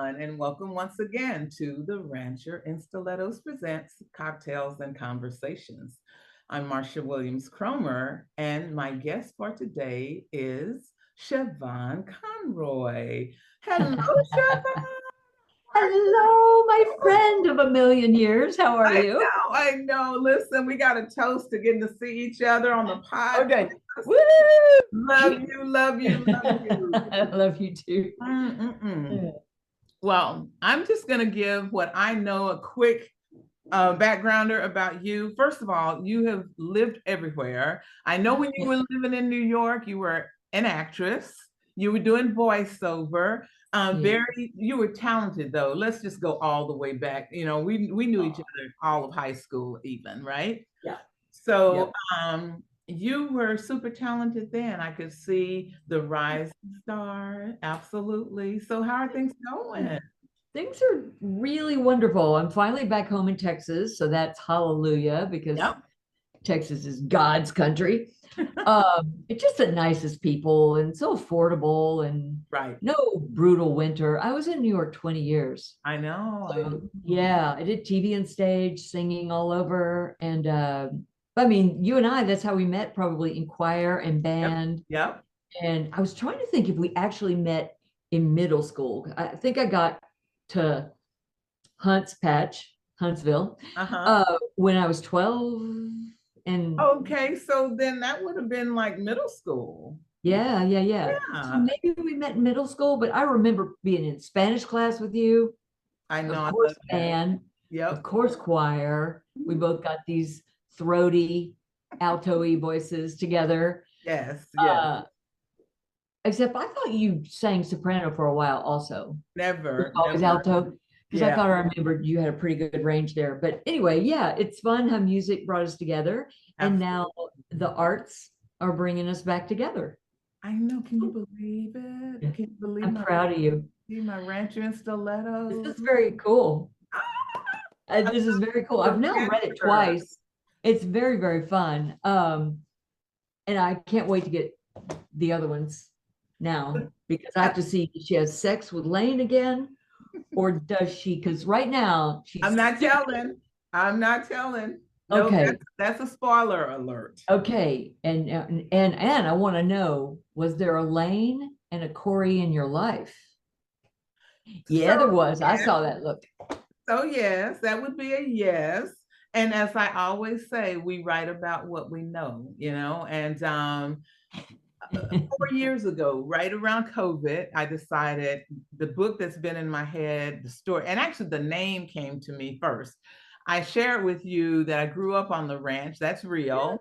everyone, and welcome once again to the Rancher and Stilettos Presents Cocktails and Conversations. I'm Marsha Williams Cromer, and my guest for today is Shavonne Conroy. Hello, Shavonne. Hello, my friend of a million years. How are you? I know. Listen, we got a toast to getting to see each other on the podcast. Okay. Woo! Love you, love you, love you. I love you too. Mm-mm-mm. Well, I'm just going to give what I know a quick backgrounder about you. First of all, you have lived everywhere. I know when you were living in New York, you were an actress. You were doing voiceover. Yeah. Very, you were talented though. Let's just go all the way back. We knew each other all of high school, even, right? Yeah. So Yep. you were super talented then. I could see the rising star. Absolutely. So how are things going? Things are really wonderful. I'm finally back home in Texas, so that's hallelujah because Yep. Texas is God's country. It's just the nicest people and so affordable and Right. no brutal winter. I was in New York 20 years. I know. I So know. yeah, I did TV and stage, singing all over. And I mean, you and I, that's how we met, probably in choir and Yep. band. Yep. And I was trying to think if we actually met in middle school. I think I got to Hunts Patch, Huntsville, Uh-huh. when I was 12. And Okay, so then that would have been like middle school. yeah, yeah, yeah. So Yeah. maybe we met in middle school, but I remember being in Spanish class with you, I know. of I course, love that. band, of Yep. course, choir. We both got these throaty, alto-y voices together. Yes, yes. Uh, except I thought you sang soprano for a while also. It was Never, always never. alto because I Yeah. thought I remembered you had a pretty good range there. But anyway, yeah, it's fun how music brought us together, and Absolutely. now the arts are bringing us back together. I know. Can you believe it? Can you believe I'm proud of you. my rancher and This stilettos? is very cool. Ah, I This is very cool. love I've the now read it adventure. twice. It's very, very fun. And I can't wait to get the other ones now because I have to see if she has sex with Lane again, or does she? Because right now I'm she's not super. telling. I'm not telling. No, Okay, that's a spoiler alert. okay, and I want to know: was there a Lane and a Corey in your life? So Yeah, there was. I yes, saw that. Look, so yes, that would be a yes. And as I always say, we write about what we know. And 4 years ago, right around COVID, I decided the book that's been in my head, the story, and actually the name came to me first. I shared with you that I grew up on the ranch. That's yeah, real.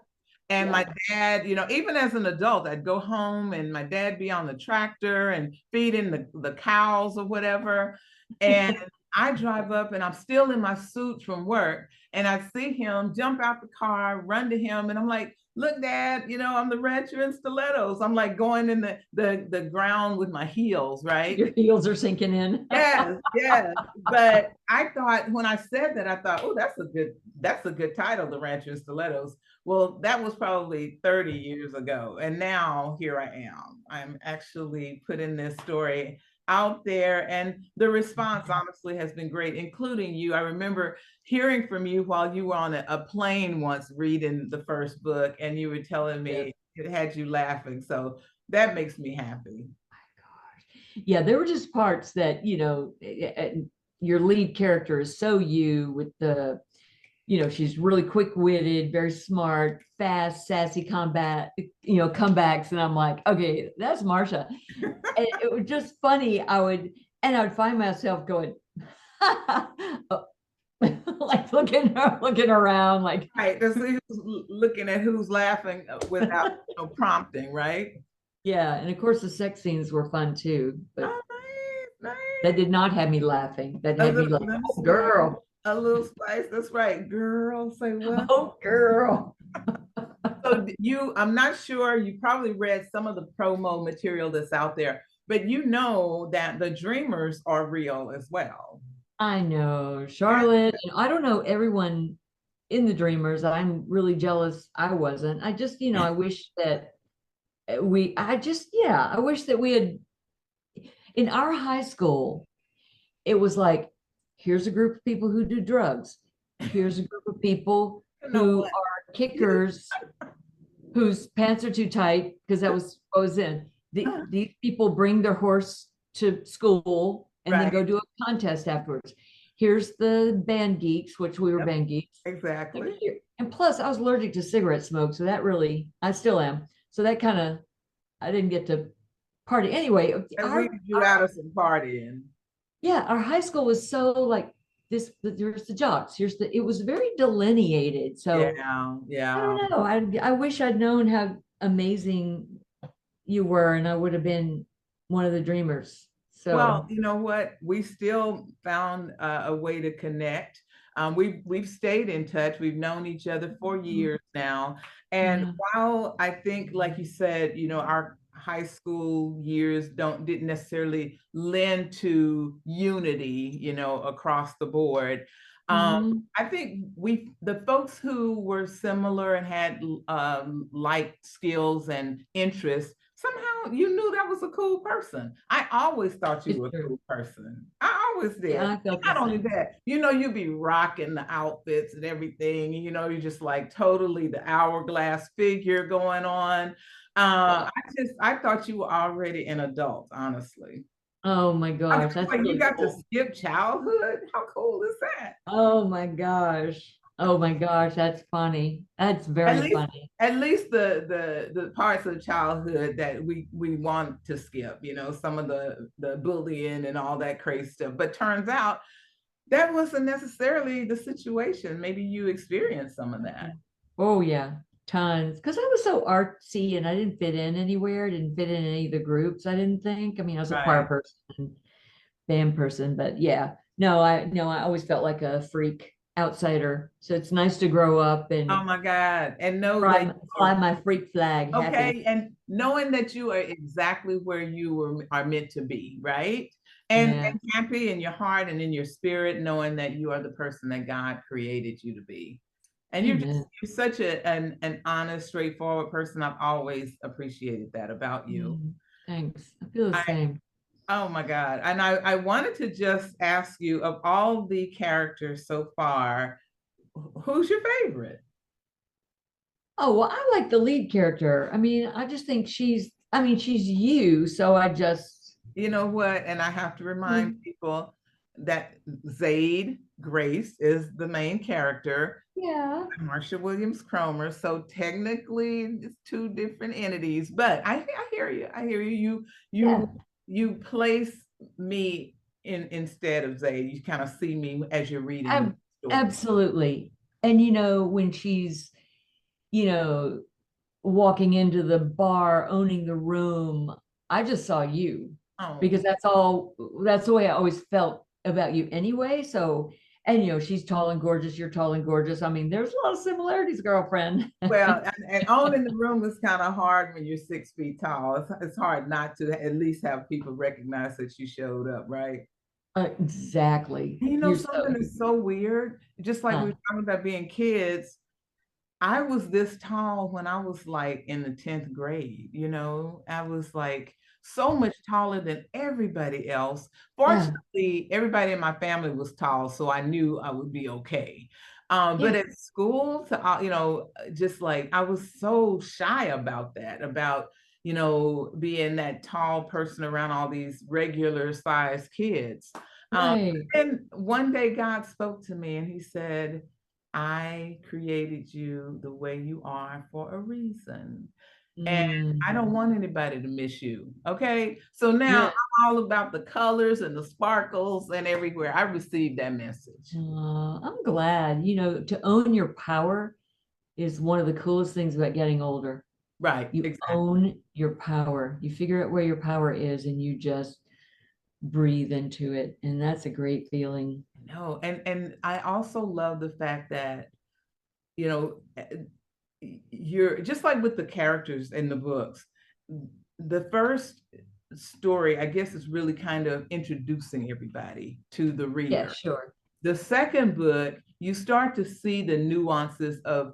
And my yeah. dad, even as an adult, I'd go home and my dad be on the tractor and feeding the cows or whatever. And I drive up and I'm still in my suit from work. And I see him jump out the car, run to him, and I'm like, look, Dad, I'm the rancher in stilettos. I'm like going in the ground with my heels, right? Your heels are sinking in. Yes, yes. But I thought when I said that, I thought, oh, that's a good title, The Rancher in Stilettos. Well, that was probably 30 years ago. And now here I am. I'm actually putting this story out there. And the response honestly has been great, including you. I remember hearing from you while you were on a plane once reading the first book, and you were telling Yes. me it had you laughing. So that makes me happy. Yeah, there were just parts that, your lead character is so you with she's really quick-witted, very smart, fast, sassy comebacks. And I'm like, okay, that's Marsha. And it was just funny. I would find myself going, like looking around, like, Right. That's who's looking at who's laughing without prompting, right? yeah. And of course, the sex scenes were fun too, but Oh, nice, that nice. did not have me laughing. That A had me little, like, that's oh, right. girl, A little spice. That's right. Girl, say what? oh, girl. So I'm not sure, you probably read some of the promo material that's out there, but you know that the dreamers are real as well. I know, Yeah. Charlotte, and I don't know everyone in the Dreamers. I'm really jealous I wasn't. I just, I wish that I wish that we had in our high school. it was like, here's a group of people who do drugs. Here's a group of people You know who what? are kickers whose pants are too tight, because that was what was in. These people bring their horse to school and then Right. go do a contest afterwards. Here's the band geeks, which we were Yep, band geeks. exactly. And plus, I was allergic to cigarette smoke, so that really, I still am. So that kind of, I didn't get to party anyway. And weeded you out of some partying. Yeah, our high school was so like this. There's the jocks. Here's the. It was very delineated. So Yeah, I yeah. don't know. I wish I'd known how amazing you were, and I would have been one of the dreamers. Well, So you know what? We still found a way to connect. We've stayed in touch. We've known each other for years now. And yeah. while I think, like you said, our high school years didn't necessarily lend to unity, across the board. Um, Mhm. I think the folks who were similar and had like skills and interests, somehow you knew that was a cool person. I always thought you It's were a true. cool person. I always Yeah, did. I And felt the not only same. that, you'd be rocking the outfits and everything. You're just like totally the hourglass figure going on. Yeah. I thought you were already an adult, honestly. Oh my I mean, gosh, it's that's like you really got to cool. skip childhood. How cool is that? Oh my gosh. Oh my gosh, that's funny. That's At very least funny. at least the parts of childhood that we want to skip, some of the bullying and all that crazy stuff. But turns out that wasn't necessarily the situation. Maybe you experienced some of that. Oh yeah, tons. Because I was so artsy and I didn't fit in anywhere. I didn't fit in any of the groups. I didn't think. I mean, I was a choir Right. person, band person, but yeah, no, I always felt like a freak outsider. So it's nice to grow up Oh and my God. And know that fly, you fly are my freak flag happy. okay. And knowing that you are exactly where are meant to be, right? Yeah. And happy in your heart and in your spirit, knowing that you are the person that God created you to be. And Amen. you're such an honest, straightforward person. I've always appreciated that about you. Mm, thanks. I feel the I same. Oh my God. And I wanted to just ask you, of all the characters so far, who's your favorite? Oh, well, I like the lead character. I mean, I just think she's you. So I just, You know what? And I have to remind mm, people that Zaid Grace is the main character, yeah, Marsha Williams Cromer. So technically, it's two different entities. But I hear you. I hear you. yeah, You place me instead of Zaid. You kind of see me as you're reading the ab story. absolutely. And when she's, you know, walking into the bar, owning the room, I just saw you Oh, because that's the way I always felt about you anyway. So, and she's tall and gorgeous, you're tall and gorgeous. I mean, there's a lot of similarities, girlfriend. well, and owning the room is kind of hard when you're 6 feet tall. It's hard not to at least have people recognize that you showed up, right? Exactly. You're Something so, is so weird. Just like we huh, were talking about being kids, I was this tall when I was like in the 10th grade. I was like so much taller than everybody else. yeah, Fortunately, everybody in my family was tall, so I knew I would be okay. But yeah, at school, just like I was so shy about that, about, being that tall person around all these regular sized kids. Um, right. and one day God spoke to me and he said, I created you the way you are for a reason. And I don't Mm, want anybody to miss you. Okay. So now yeah. I'm all about the colors and the sparkles and everywhere. I received that message. I'm glad, to own your power is one of the coolest things about getting older. Right. You Exactly. own your power. You figure out where your power is and you just breathe into it. And that's a great feeling. No. And I also love the fact that, you know, you're just like with the characters in the books. The first story, I guess, is really kind of introducing everybody to the Yeah, reader. sure. The second book, you start to see the nuances of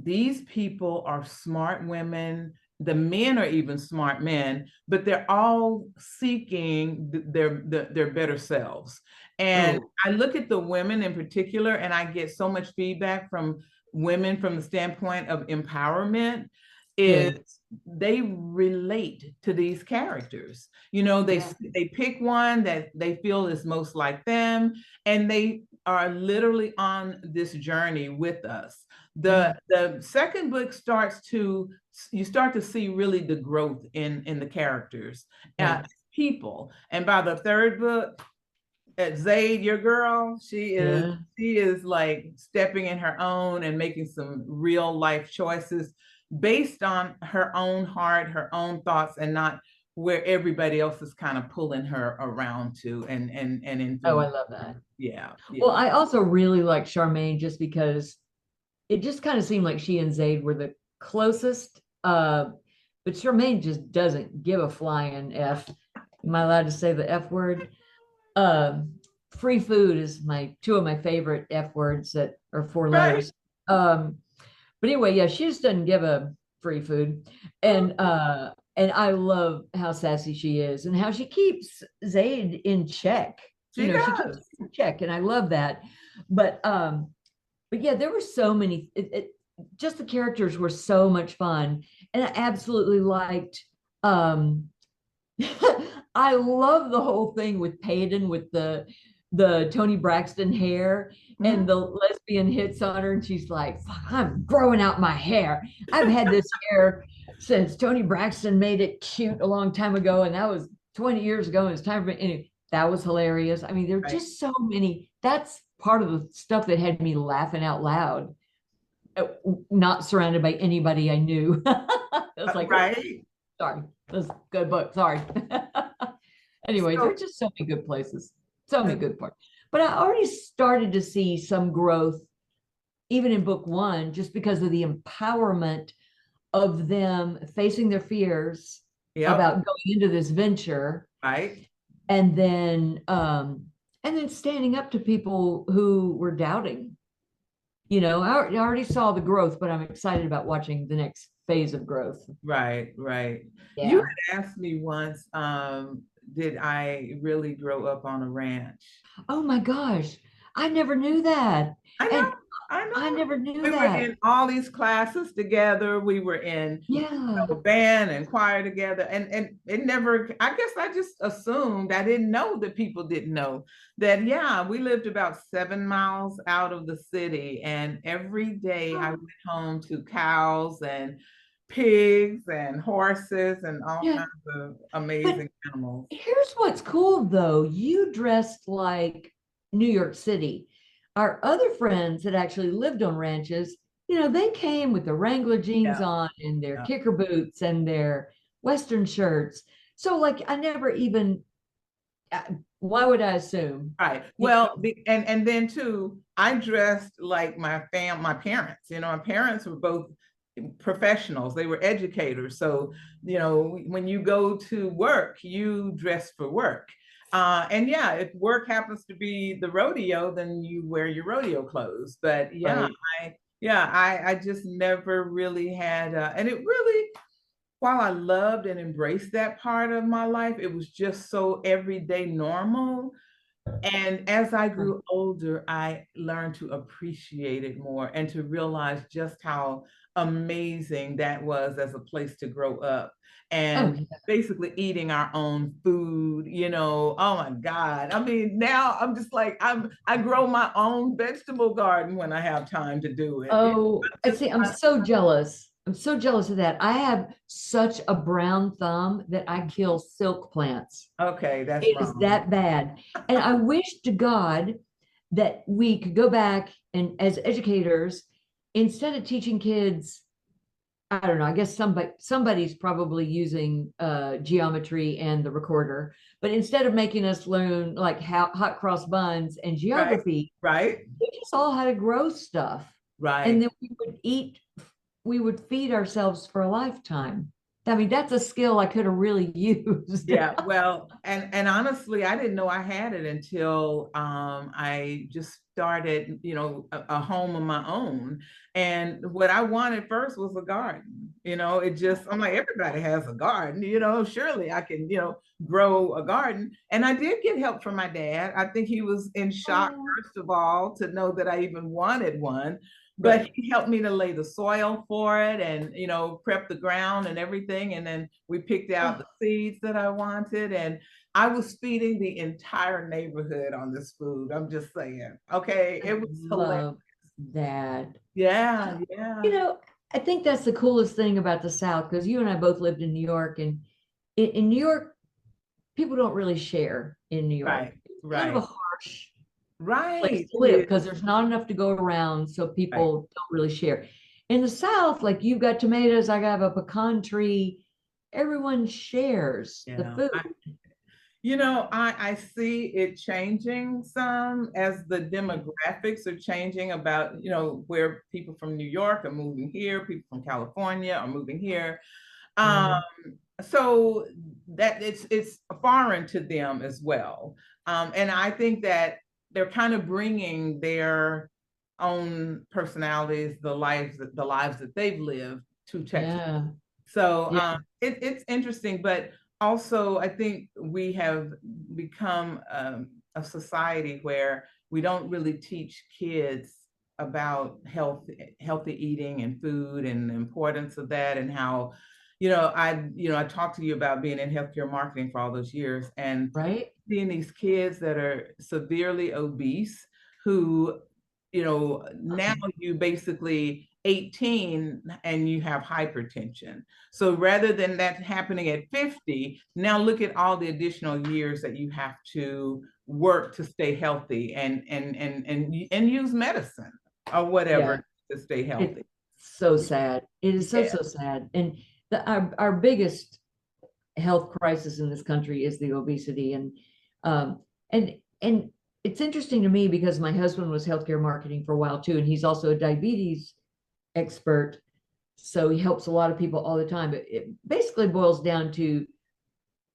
these people are smart women the men are even smart men, but they're all seeking their better selves. And Oh, I look at the women in particular, and I get so much feedback from women from the standpoint of empowerment. Is good. they relate to these characters. You know, Yeah. they pick one that they feel is most like them, and they are literally on this journey with us. Yeah. The second book starts to you start to see really the growth in the characters, Yeah. people, and by the third book, Zayd, your girl, Yeah. she is like stepping in her own and making some real life choices based on her own heart, her own thoughts, and not where everybody else is kind of pulling her around to and Oh, I influence. love that. Yeah, Well, yeah. I also really like Charmaine just because it just kind of seemed like she and Zayd were the closest. But Charmaine just doesn't give a flying F. Am I allowed to say the F word? Um, Free food is my two of my favorite F words that are four Right. letters. Um, but anyway, yeah, she just doesn't give a free food. And I love how sassy she is and how she keeps Zayd in check. You She know, she keeps does. him in check, and I love that. But um, but yeah, there were so many just the characters were so much fun. And I absolutely liked um I love the whole thing with Payton with the Tony Braxton hair and Mhm. the lesbian hits on her and she's like, "Fuck, I'm growing out my hair. I've had this hair since Tony Braxton made it cute a long time ago, and that was 20 years ago, and it's time for me." Anyway, that was hilarious. I mean, there are Right. just so many. That's part of the stuff that had me laughing out loud, uh, not surrounded by anybody I knew. I was like, oh, Right. sorry, that's a good book. Sorry. Anyway, there So are just so many good places, so uh, many good parts. But I already started to see some growth, even in book one, just because of the empowerment of them facing their fears yep. about going into this venture, Right. and then standing up to people who were doubting. You know, I already saw the growth, but I'm excited about watching the next phase of growth. Right, right. You Yeah. had asked me once, did I really grow up on a ranch? Oh my gosh. I never knew that. I know, And I I know. never knew We were that. in all these classes together. We were in Yeah. band and choir together. And it never, I guess I just assumed I didn't know that people didn't know that, yeah, we lived about 7 miles out of the city. And every day I went home to cows and pigs and horses and all Yeah. kinds of But amazing animals. here's what's cool though. You dressed like New York City. Our other friends that actually lived on ranches, you know, they came with their Wrangler jeans Yeah. on and their Yeah. kicker boots and their Western shirts. So like I never even, uh, why would I assume? Right. You Well, know, and then too, I dressed like my parents. You know, my parents were both professionals. They were educators. So, you know, when you go to work, you dress for work. And yeah, if work happens to be the rodeo, then you wear your rodeo clothes. But right. I just never really had, and it really, while I loved and embraced that part of my life, it was just so everyday normal. And as I grew older, I learned to appreciate it more and to realize just how amazing that was as a place to grow up Oh and yeah. basically eating our own food, you know. Oh my God. I mean, now I'm just like I grow my own vegetable garden when I have time to do it. Oh, I Just see. I'm so jealous. I'm so jealous of that. I have such a brown thumb that I kill silk plants. okay, that's It is wrong. that bad. And I wish to God that we could go back and as educators, instead of teaching kids, I don't know, I guess somebody's probably using geometry and the recorder, but instead of making us learn like how hot cross buns and Right, geography, right, teach us all how to grow stuff. And right. then we would feed ourselves for a lifetime. I mean, that's a skill I could have really used. Yeah, well, and honestly, I didn't know I had it until I just started, a home of my own. And what I wanted first was a garden. It just, I'm like, everybody has a garden, surely I can, grow a garden. And I did get help from my dad. I think he was in shock, Oh, first of all, to know that I even wanted one. But right. he helped me to lay the soil for it and, prep the ground and everything. And then we picked out Oh, the seeds that I wanted. And I was feeding the entire neighborhood on this food. I'm just saying. Okay. I It was hilarious. love that. Yeah. Yeah. You know, I think that's the coolest thing about the South because you and I both lived in New York, and in New York, people don't really share in New York. Right. It's kind of a Right. harsh place Right. to It live is. because there's not enough to go around, so Right. people don't really share. In the South, like you've got tomatoes, I got a pecan tree. Everyone shares the Yeah. food. I see it changing some as the demographics are changing about, where people from New York are moving here, people from California are moving here. Um, Yeah, so that it's foreign to them as well. And I think that they're kind of bringing their own personalities, the lives that they've lived to Texas. yeah, So yeah, it's interesting, but also I think we have become a society where we don't really teach kids about healthy eating and food and the importance of that and how, I talked to you about being in healthcare marketing for all those years and right? seeing these kids that are severely obese who, now you basically 18 and you have hypertension. So rather than that happening at 50, now look at all the additional years that you have to work to stay healthy and use medicine or whatever Yeah, to stay it's healthy. so sad. It is so, Yeah. so sad. And our biggest health crisis in this country is the obesity. Um, and it's interesting to me because my husband was healthcare marketing for a while too, and he's also a diabetes expert. So he helps a lot of people all the time. It basically boils down to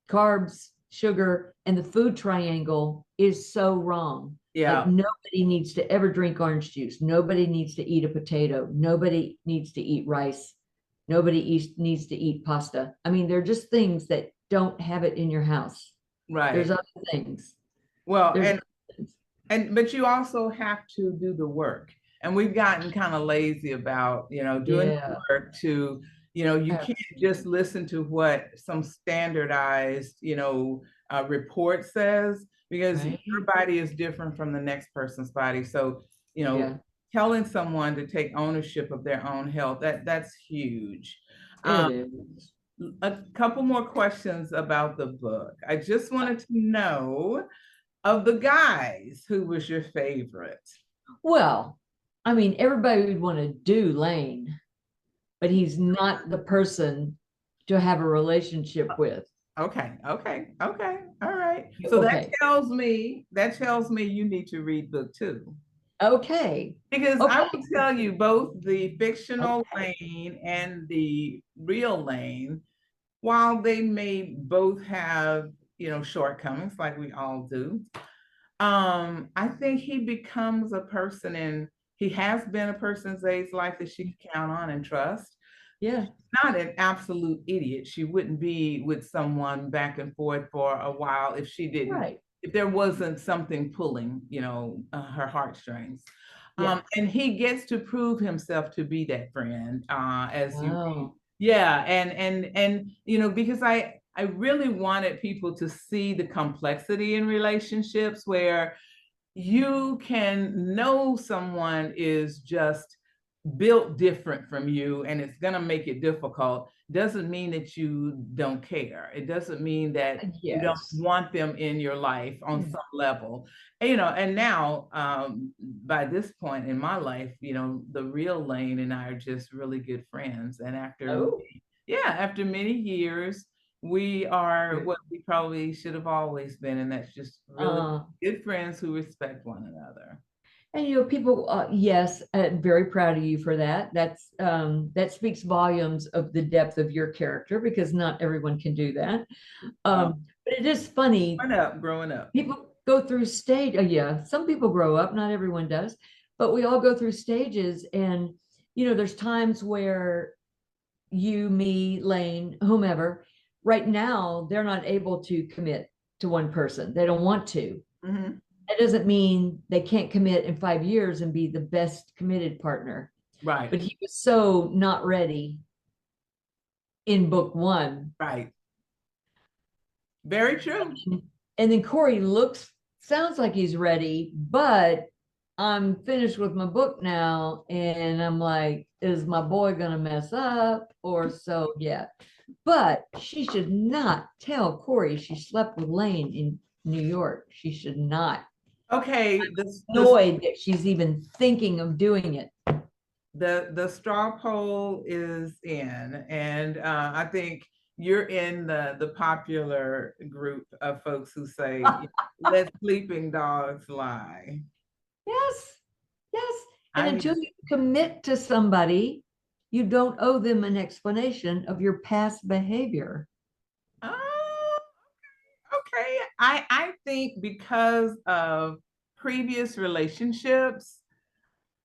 carbs, sugar, and the food triangle is so wrong. Like Yeah. nobody needs to ever drink orange juice. Nobody needs to eat a potato. Nobody needs to eat rice. Nobody needs to eat pasta. I mean, they're just things that don't have it in your house. There's Right. other things. Well, There's and other things. but you also have to do the work. And we've gotten kind of lazy about, doing the Yeah. work to, you can't just listen to what some standardized, report says, because your Right. body is different from the next person's body. So, you know, Yeah. telling someone to take ownership of their own health, that's huge. It Um, is. a couple more questions about the book. I just wanted to know, of the guys, who was your favorite? Well, I mean, everybody would want to do Lane, but he's not the person to have a relationship with. Okay, okay, okay, all right. So that Okay. tells me you need to read book two. Okay. Because I Okay. will tell you, both the fictional Okay. Lane and the real Lane, while they may both have, shortcomings like we all do, I think he becomes a person, and he has been a person in Zay's life that she can count on and trust. Yeah. Not an absolute idiot. She wouldn't be with someone back and forth for a while Right. if there wasn't something pulling, her heartstrings. Yeah. And he gets to prove himself to be that friend, as you read. Oh, Yeah, and because I really wanted people to see the complexity in relationships where you can know someone is just built different from you and it's going to make it difficult. Doesn't mean that you don't care. It doesn't mean that you don't yes. want them in your life on Yeah. some level. And now, by this point in my life, the real Lane and I are just really good friends. And Oh, after many years, we are good. what we probably should have always been, and that's just really Uh, good friends who respect one another. And people, yes, very proud of you for that. That speaks volumes of the depth of your character because not everyone can do that. Well, But it is funny. growing up. People go through stage. Yeah, some people grow up. Not everyone does, but we all go through stages. And there's times where you, me, Lane, whomever, right now they're not able to commit to one person. They don't want to. Mm-hmm. That doesn't mean they can't commit in 5 years and be the best committed partner. Right. But he was so not ready in book one. Right. Very true. And then Corey sounds like he's ready, but I'm finished with my book now. And I'm like, is my boy going to mess up or so? Yeah. But she should not tell Corey she slept with Lane in New York. She should not. Okay, Annoyed that she's even thinking of doing it. The straw poll is in, and I think you're in the popular group of folks who say, "Let sleeping dogs lie." Yes, yes. And I until you commit to somebody, you don't owe them an explanation of your past behavior. Oh, okay. I think because of previous relationships,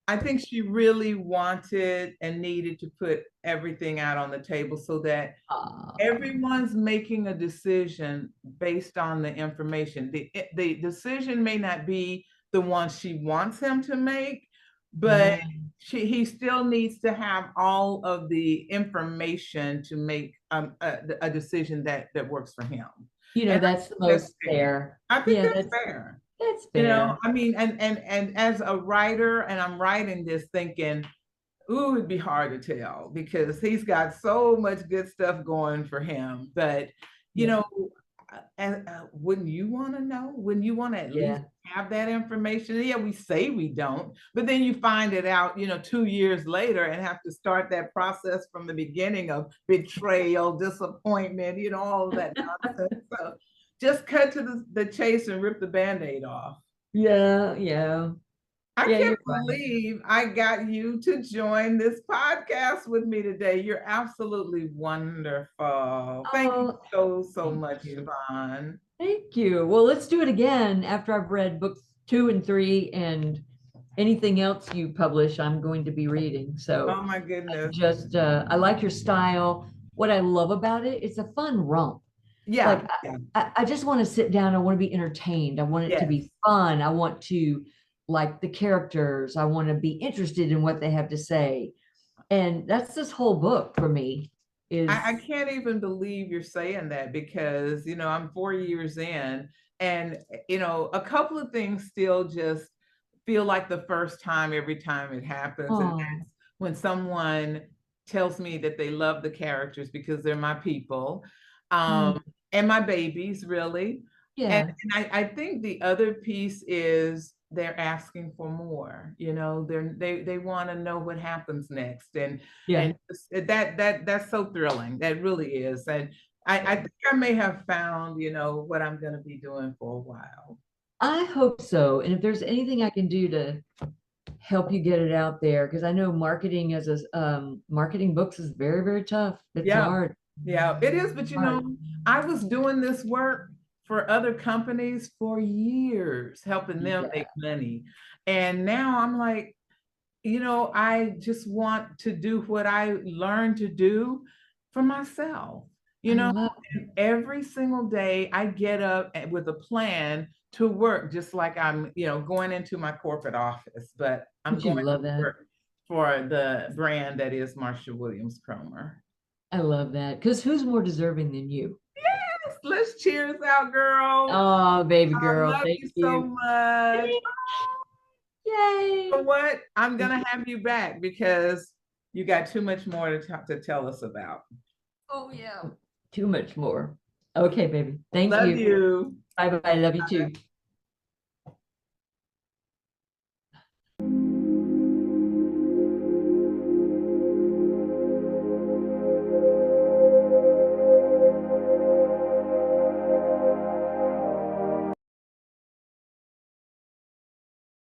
I think she really wanted and needed to put everything out on the table so that everyone's making a decision based on the information. The decision may not be the one she wants him to make, but he still needs to have all of the information to make a decision that works for him. That's the most fair. I think that's fair. That's fair. I mean, and as a writer, and I'm writing this thinking, ooh, it'd be hard to tell because he's got so much good stuff going for him. But and wouldn't you want to know? Wouldn't you want to at least have that information? Yeah, we say we don't, but then you find it out, 2 years later and have to start that process from the beginning of betrayal, disappointment, all of that nonsense. So just cut to the chase and rip the Band-Aid off. Yeah. I can't believe I got you to join this podcast with me today. You're absolutely wonderful. Thank you so much, Shavonne. Thank you. Well, let's do it again after I've read books 2 and 3 and anything else you publish, I'm going to be reading. So, oh my goodness. I like your style. What I love about it, it's a fun romp. Yeah. I just want to sit down. I want to be entertained. I want it to be fun. I want to like the characters. I want to be interested in what they have to say. And that's this whole book for me. I can't even believe you're saying that because, I'm 4 years in and, a couple of things still just feel like the first time every time it happens. And that's when someone tells me that they love the characters because they're my people. And my babies, really. And I think the other piece is they're asking for more. They want to know what happens next, and that's so thrilling. That really is. And I think I may have found what I'm going to be doing for a while. I hope so. And if there's anything I can do to help you get it out there, because I know marketing marketing books is very, very tough. It's hard. Yeah, it is. But I was doing this work for other companies for years, helping them make money. And now I'm like, I just want to do what I learned to do for myself. Every single day I get up with a plan to work, just like I'm, going into my corporate office, but I'm going to work for the brand that is Marsha Williams Cromer. I love that. Because who's more deserving than you? Yes, let's cheers out, girl. Oh, baby girl. I love you so much. Yay. You know what? I'm going to have you back because you got too much more to tell us about. Oh, yeah. Too much more. Okay, baby. Thank you. Love you. Bye-bye. Love you too.